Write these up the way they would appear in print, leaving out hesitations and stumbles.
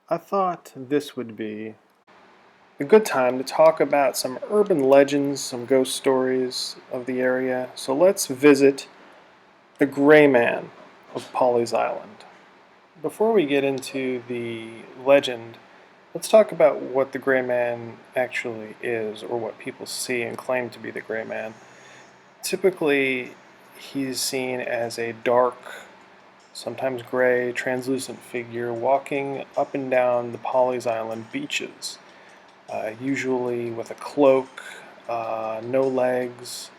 I thought this would be a good time to talk about some urban legends, some ghost stories of the area. So let's visit the Gray Man of Pawleys Island. Before we get into the legend, let's talk about what the Gray Man actually is, or what people see and claim to be the Gray Man. Typically, he's seen as a dark, sometimes gray, translucent figure walking up and down the Pawleys Island beaches, usually with a cloak, no legs.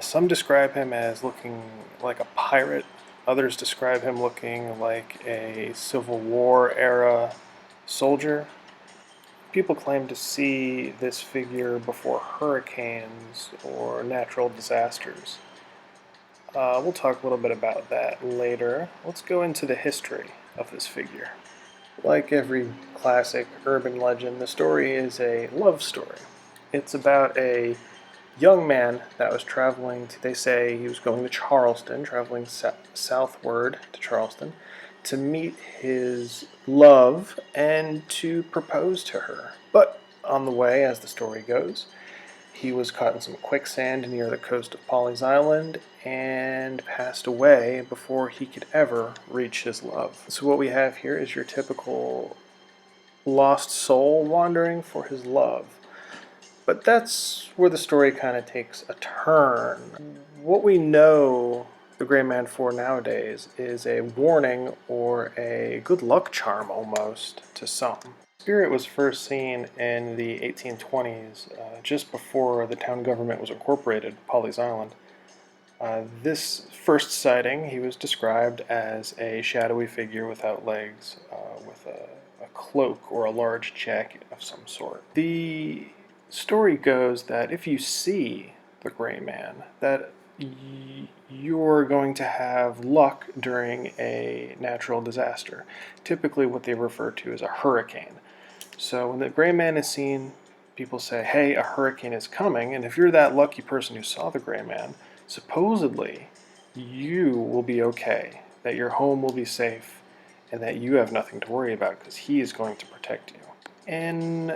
Some describe him as looking like a pirate. Others describe him looking like a Civil War era soldier. People claim to see this figure before hurricanes or natural disasters. We'll talk a little bit about that later. Let's go into the history of this figure. Like every classic urban legend, the story is a love story. It's about a young man that was traveling they say he was going to Charleston, traveling southward to Charleston, to meet his love and to propose to her. But on the way, as the story goes, he was caught in some quicksand near the coast of Pawleys Island and passed away before he could ever reach his love. So what we have here is your typical lost soul wandering for his love. But that's where the story kind of takes a turn. What we know the Gray Man for nowadays is a warning or a good luck charm almost to some. Spirit was first seen in the 1820s, just before the town government was incorporated, Pawleys Island. This first sighting, he was described as a shadowy figure without legs, with a cloak or a large jacket of some sort. The story goes that if you see the Gray Man, that you're going to have luck during a natural disaster, typically what they refer to as a hurricane. So when the Gray Man is seen, people say, hey, a hurricane is coming, and if you're that lucky person who saw the Gray Man, supposedly you will be okay, that your home will be safe, and that you have nothing to worry about because he is going to protect you. In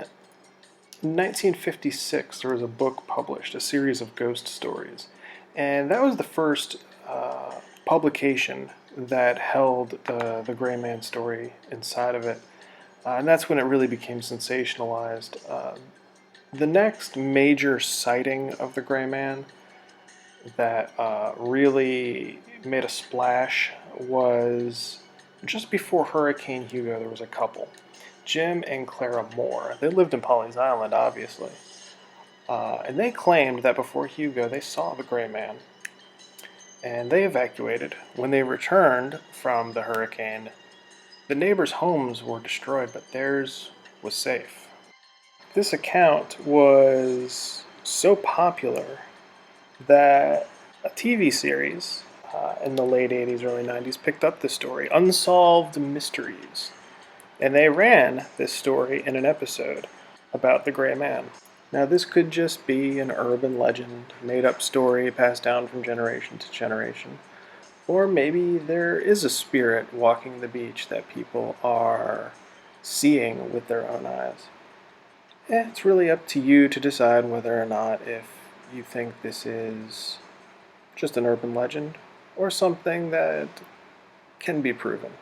1956, there was a book published, a series of ghost stories, and that was the first publication that held the Gray Man story inside of it. And that's when it really became sensationalized. The next major sighting of the Gray Man that really made a splash was just before Hurricane Hugo. There was a couple, Jim and Clara Moore. They lived in Pawleys Island, obviously. And they claimed that before Hugo, they saw the Gray Man. And they evacuated. When they returned from the hurricane, the neighbors' homes were destroyed, but theirs was safe. This account was so popular that a TV series in the late 80s, early 90s picked up this story, Unsolved Mysteries. And they ran this story in an episode about the Gray Man. Now, this could just be an urban legend, made up story passed down from generation to generation. Or maybe there is a spirit walking the beach that people are seeing with their own eyes. It's really up to you to decide whether or not if you think this is just an urban legend or something that can be proven.